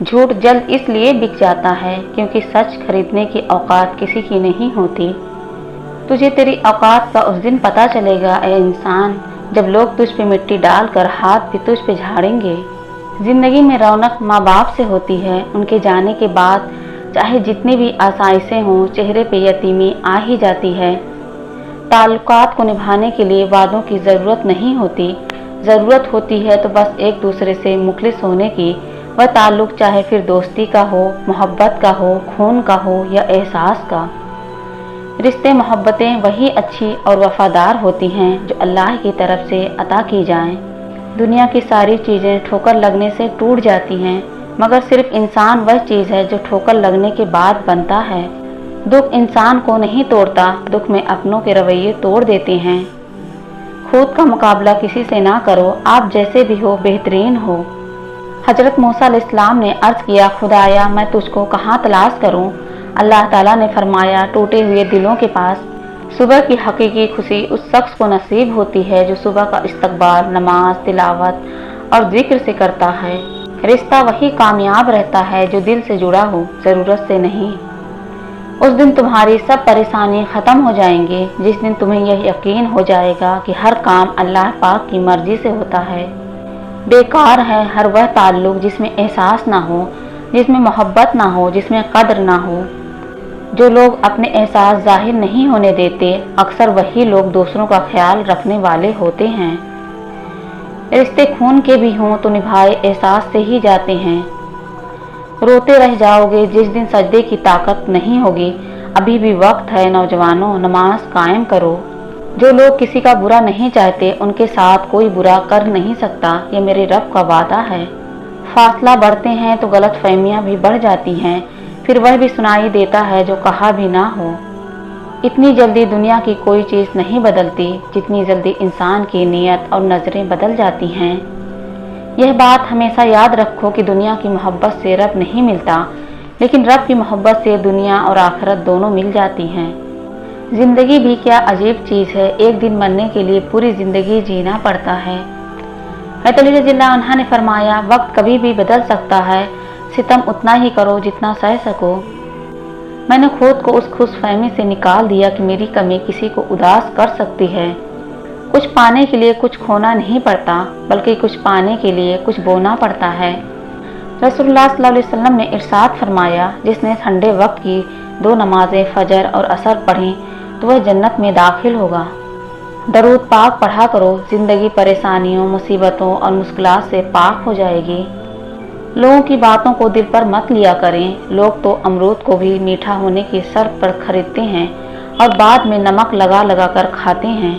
झूठ जल्द इसलिए बिक जाता है क्योंकि सच खरीदने की औकात किसी की नहीं होती। तुझे तेरी औकात का उस दिन पता चलेगा ए इंसान, जब लोग तुझ पे मिट्टी डालकर हाथ भी तुझ पे झाड़ेंगे। जिंदगी में रौनक माँ बाप से होती है। उनके जाने के बाद चाहे जितनी भी आसाइशें हों, चेहरे पे यतीमी आ ही जाती है। ताल्लुकात को निभाने के लिए वादों की ज़रूरत नहीं होती, ज़रूरत होती है तो बस एक दूसरे से मुखलिस होने की। वह ताल्लुक चाहे फिर दोस्ती का हो, मोहब्बत का हो, खून का हो या एहसास का। रिश्ते मोहब्बतें वही अच्छी और वफादार होती हैं जो अल्लाह की तरफ से अता की जाएं। दुनिया की सारी चीज़ें ठोकर लगने से टूट जाती हैं, मगर सिर्फ इंसान वह चीज़ है जो ठोकर लगने के बाद बनता है। दुख इंसान को नहीं तोड़ता, दुख में अपनों के रवैये तोड़ देते हैं। खुद का मुकाबला किसी से ना करो, आप जैसे भी हो बेहतरीन हो। हजरत मूसा अलैहिस्सलाम ने अर्ज किया, खुदाया मैं तुझको कहाँ तलाश करूँ। अल्लाह ताला ने फरमाया, टूटे हुए दिलों के पास। सुबह की हकीकी खुशी उस शख्स को नसीब होती है जो सुबह का इस्तकबाल नमाज, तिलावत और जिक्र से करता है। रिश्ता वही कामयाब रहता है जो दिल से जुड़ा हो, ज़रूरत से नहीं। उस दिन तुम्हारी सब परेशानी ख़त्म हो जाएंगी, जिस दिन तुम्हें यह यकीन हो जाएगा कि हर काम अल्लाह पाक की मर्जी से होता है। बेकार है हर वह ताल्लुक जिसमें एहसास ना हो, जिसमें मोहब्बत ना हो, जिसमें कद्र ना हो। जो लोग अपने एहसास जाहिर नहीं होने देते, अक्सर वही लोग दूसरों का ख्याल रखने वाले होते हैं। रिश्ते खून के भी हों तो निभाए एहसास से ही जाते हैं। रोते रह जाओगे जिस दिन सजदे की ताकत नहीं होगी। अभी भी वक्त है नौजवानों, नमाज कायम करो। जो लोग किसी का बुरा नहीं चाहते उनके साथ कोई बुरा कर नहीं सकता, ये मेरे रब का वादा है। फासला बढ़ते हैं तो गलत फहमियाँ भी बढ़ जाती हैं, फिर वह भी सुनाई देता है जो कहा भी ना हो। इतनी जल्दी दुनिया की कोई चीज़ नहीं बदलती जितनी जल्दी इंसान की नीयत और नज़रें बदल जाती हैं। यह बात हमेशा याद रखो कि दुनिया की मोहब्बत से रब नहीं मिलता, लेकिन रब की मोहब्बत से दुनिया और आखिरत दोनों मिल जाती हैं। ज़िंदगी भी क्या अजीब चीज़ है, एक दिन मरने के लिए पूरी ज़िंदगी जीना पड़ता है। हज़रत अली रज़ियल्लाहु अन्हु ने फरमाया, वक्त कभी भी बदल सकता है, सितम उतना ही करो जितना सह सको। मैंने खुद को उस खुशफहमी से निकाल दिया कि मेरी कमी किसी को उदास कर सकती है। कुछ पाने के लिए कुछ खोना नहीं पड़ता, बल्कि कुछ पाने के लिए कुछ बोना पड़ता है। रसूलुल्लाह सल्लल्लाहु अलैहि वसल्लम ने इरशाद फरमाया, जिसने ठंडे वक्त की 2 नमाजें फजर और असर पढ़ी तो वह जन्नत में दाखिल होगा। दरूद पाक पढ़ा करो, जिंदगी परेशानियों, मुसीबतों और मुश्किलात से पाक हो जाएगी। लोगों की बातों को दिल पर मत लिया करें। लोग तो अमरूद को भी मीठा होने की शर्त पर खरीदते हैं और बाद में नमक लगा लगा कर खाते हैं।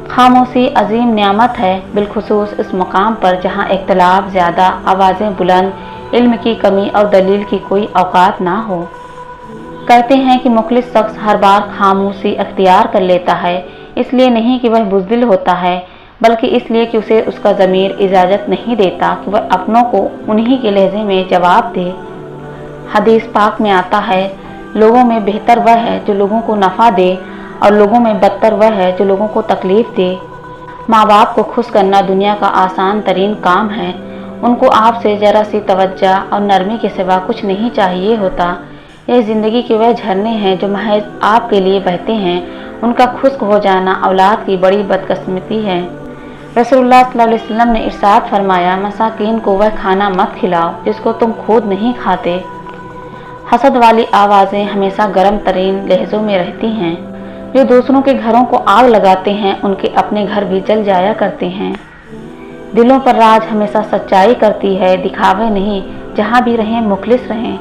खामोशी अजीम नियामत है, बिलखुसूस इस मकाम पर जहाँ इख्तिलाफ ज़्यादा, आवाज़ें बुलंद, इल्म की कमी और दलील की कोई औकात ना हो। कहते हैं कि मुखलिस शख्स हर बार खामोशी अख्तियार कर लेता है, इसलिए नहीं कि वह बुज़दिल होता है, बल्कि इसलिए कि उसे उसका ज़मीर इजाज़त नहीं देता कि वह अपनों को उन्हीं के लहजे में जवाब दे। हदीस पाक में आता है, लोगों में बेहतर वह है जो लोगों को नफ़ा दे और लोगों में बदतर वह है जो लोगों को तकलीफ़ दे। माँ बाप को खुश करना दुनिया का आसान तरीन काम है। उनको आपसे ज़रा सी तवज्जो और नरमी के सिवा कुछ नहीं चाहिए होता। यह ज़िंदगी के वह झरने हैं जो महज आपके लिए बहते हैं। उनका खुश्क हो जाना औलाद की बड़ी बदकिस्मती है। रसूलुल्लाह सल्लल्लाहु अलैहि वसल्लम ने इरशाद फरमाया, मसाकीन को वह खाना मत खिलाओ जिसको तुम खुद नहीं खाते। हसद वाली आवाज़ें हमेशा गर्म तरीन लहजों में रहती हैं। जो दूसरों के घरों को आग लगाते हैं उनके अपने घर भी जल जाया करते हैं। दिलों पर राज हमेशा सच्चाई करती है, दिखावे नहीं। जहाँ भी रहें मुखलिस रहें।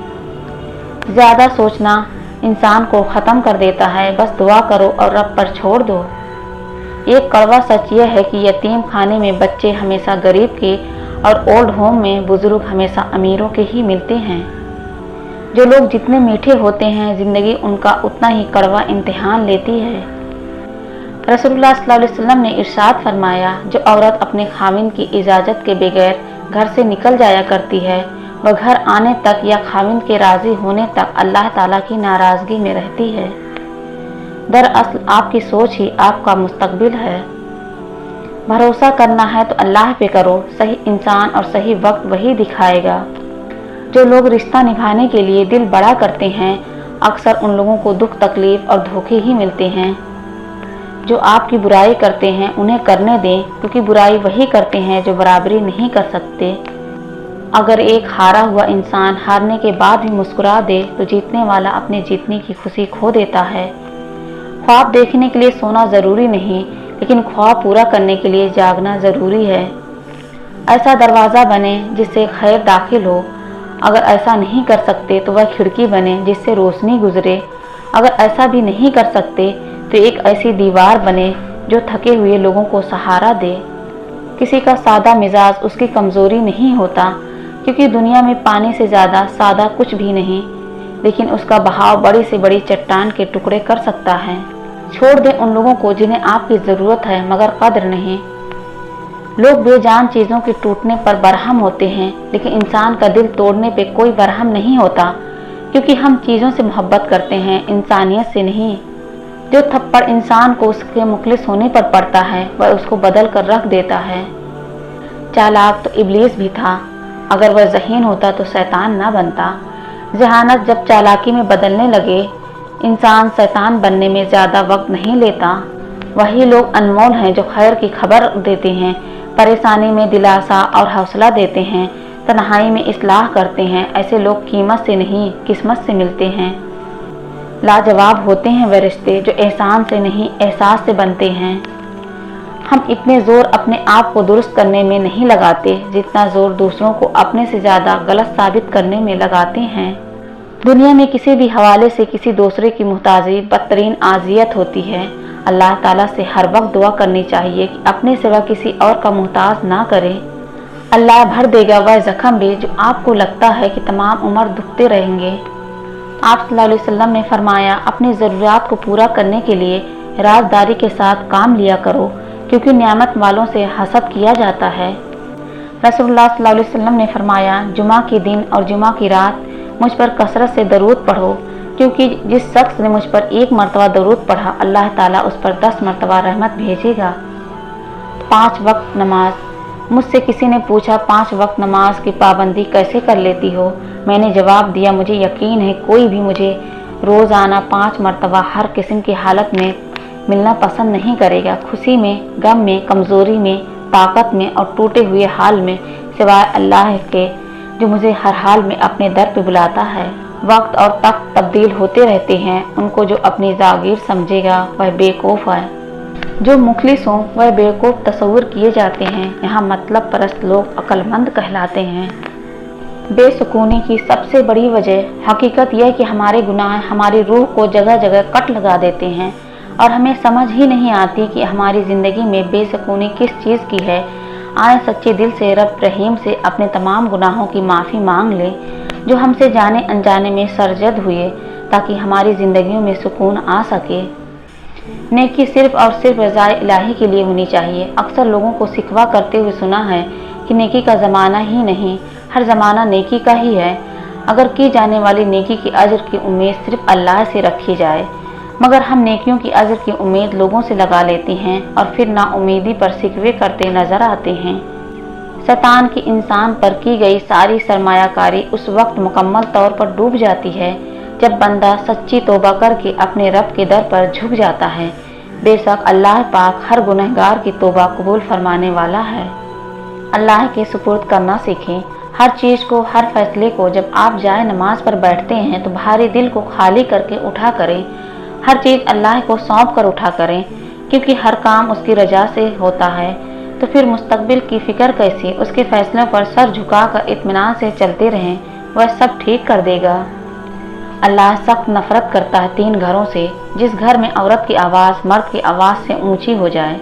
ज़्यादा सोचना इंसान को ख़त्म कर देता है, बस दुआ करो और रब पर छोड़ दो। एक कड़वा सच यह है कि यतीम खाने में बच्चे हमेशा गरीब के और ओल्ड होम में बुजुर्ग हमेशा अमीरों के ही मिलते हैं। जो लोग जितने मीठे होते हैं, ज़िंदगी उनका उतना ही कड़वा इम्तिहान लेती है। रसूलुल्लाह सल्लल्लाहु अलैहि वसल्लम ने इरशाद फरमाया, जो औरत अपने खाविन की इजाज़त के बगैर घर से निकल जाया करती है, वह घर आने तक या खाविन के राज़ी होने तक अल्लाह ताला की नाराज़गी में रहती है। दरअसल आपकी सोच ही आपका मुस्तकबिल है। भरोसा करना है तो अल्लाह पे करो, सही इंसान और सही वक्त वही दिखाएगा। जो लोग रिश्ता निभाने के लिए दिल बड़ा करते हैं, अक्सर उन लोगों को दुख तकलीफ और धोखे ही मिलते हैं। जो आपकी बुराई करते हैं उन्हें करने दें, क्योंकि बुराई वही करते हैं जो बराबरी नहीं कर सकते। अगर एक हारा हुआ इंसान हारने के बाद भी मुस्कुरा दे तो जीतने वाला अपने जीतने की खुशी खो देता है। ख्वाब देखने के लिए सोना ज़रूरी नहीं, लेकिन ख्वाब पूरा करने के लिए जागना ज़रूरी है। ऐसा दरवाज़ा बने जिससे खैर दाखिल हो। अगर ऐसा नहीं कर सकते तो वह खिड़की बने जिससे रोशनी गुजरे। अगर ऐसा भी नहीं कर सकते तो एक ऐसी दीवार बने जो थके हुए लोगों को सहारा दे। किसी का सादा मिजाज उसकी कमज़ोरी नहीं होता, क्योंकि दुनिया में पानी से ज़्यादा सादा कुछ भी नहीं, लेकिन उसका बहाव बड़ी से बड़ी चट्टान के टुकड़े कर सकता है। छोड़ दें उन लोगों को जिन्हें आपकी ज़रूरत है मगर कद्र नहीं। लोग बेजान चीज़ों के टूटने पर बरहम होते हैं, लेकिन इंसान का दिल तोड़ने पे कोई बरहम नहीं होता, क्योंकि हम चीज़ों से मोहब्बत करते हैं, इंसानियत से नहीं। जो थप्पड़ इंसान को उसके मुखलिस होने पर पड़ता है वह उसको बदल कर रख देता है। चालाक तो इब्लीस भी था, अगर वह ज़हीन होता तो शैतान ना बनता। जहानत जब चालाकी में बदलने लगे, इंसान शैतान बनने में ज़्यादा वक्त नहीं लेता। वही लोग अनमोल हैं जो खैर की खबर देते हैं, परेशानी में दिलासा और हौसला देते हैं, तन्हाई में इस्लाह करते हैं। ऐसे लोग कीमत से नहीं किस्मत से मिलते हैं। लाजवाब होते हैं वे रिश्ते जो एहसान से नहीं एहसास से बनते हैं। हम इतने ज़ोर अपने आप को दुरुस्त करने में नहीं लगाते जितना ज़ोर दूसरों को अपने से ज़्यादा गलत साबित करने में लगाते हैं। दुनिया में किसी भी हवाले से किसी दूसरे की मुहताजी बदतरीन आजियत होती है। अल्लाह ताला से हर वक्त दुआ करनी चाहिए कि अपने सिवा किसी और का मुहताज ना करे। अल्लाह भर देगा वह ज़ख्म भी जो आपको लगता है कि तमाम उम्र दुखते रहेंगे। आप सल्लल्लाहु अलैहि वसल्लम ने फरमाया, अपनी ज़रूरियात को पूरा करने के लिए राजदारी के साथ काम लिया करो, क्योंकि नियामत वालों से हसद किया जाता है। रसूलुल्लाह सल्लल्लाहु अलैहि वसल्लम ने फरमाया, जुमा के दिन और जुमा की रात मुझ पर कसरत से दरूद पढ़ो, क्योंकि जिस शख्स ने मुझ पर एक मरतबा दरूद पढ़ा अल्लाह ताला उस पर 10 मरतबा रहमत भेजेगा। 5 वक्त नमाज। मुझसे किसी ने पूछा 5 वक्त नमाज की पाबंदी कैसे कर लेती हो। मैंने जवाब दिया, मुझे यकीन है कोई भी मुझे रोज़ाना 5 मरतबा हर किस्म की हालत में मिलना पसंद नहीं करेगा, खुशी में, गम में, कमज़ोरी में, ताकत में और टूटे हुए हाल में, सिवाय अल्लाह के जो मुझे हर हाल में अपने दर पे बुलाता है। वक्त और तख्त तब्दील होते रहते हैं, उनको जो अपनी जागीर समझेगा वह बेवकूफ़ है। जो मुखलिस हों वह बेवकूफ़ तस्वुर किए जाते हैं। यहाँ मतलब परस्त लोग अक्लमंद कहलाते हैं। बेसुकूनी की सबसे बड़ी वजह हकीकत यह कि हमारे गुनाह हमारी रूह को जगह जगह कट लगा देते हैं और हमें समझ ही नहीं आती कि हमारी ज़िंदगी में बेसुकूनी किस चीज़ की है। आए सच्चे दिल से रब रहीम से अपने तमाम गुनाहों की माफ़ी मांग ले जो हमसे जाने अनजाने में सरजद हुए, ताकि हमारी ज़िंदगियों में सुकून आ सके। नेकी सिर्फ़ और सिर्फ रज़ा इलाही के लिए होनी चाहिए। अक्सर लोगों को सिकवा करते हुए सुना है कि नेकी का ज़माना ही नहीं, हर ज़माना नेकी का ही है। अगर की जाने वाली नेकी की अजर की उम्मीद सिर्फ अल्लाह से रखी जाए, मगर हम नेकियों की अजर की उम्मीद लोगों से लगा लेते हैं और फिर नाउमीदी पर सिकवे करते नज़र आते हैं। शैतान की इंसान पर की गई सारी सरमायाकारी उस वक्त मुकम्मल तौर पर डूब जाती है जब बंदा सच्ची तौबा करके अपने रब के दर पर झुक जाता है। बेशक अल्लाह पाक हर गुनहगार की तौबा कबूल फरमाने वाला है। अल्लाह के सुपुर्द करना सीखें। हर चीज़ को, हर फैसले को जब आप जाए नमाज पर बैठते हैं तो भारी दिल को खाली करके उठा करें। हर चीज़ अल्लाह को सौंप कर उठा करें, क्योंकि हर काम उसकी रजा से होता है। तो फिर मुस्तकबिल की फ़िक्र कैसी। उसके फैसलों पर सर झुकाकर इत्मीनान से चलते रहें, वह सब ठीक कर देगा। अल्लाह सख्त नफरत करता है 3 घरों से। जिस घर में औरत की आवाज़ मर्द की आवाज़ से ऊंची हो जाए,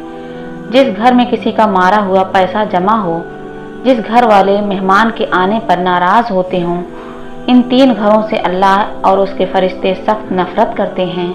जिस घर में किसी का मारा हुआ पैसा जमा हो, जिस घर वाले मेहमान के आने पर नाराज़ होते हों, इन 3 घरों से अल्लाह और उसके फरिश्ते सख्त नफरत करते हैं।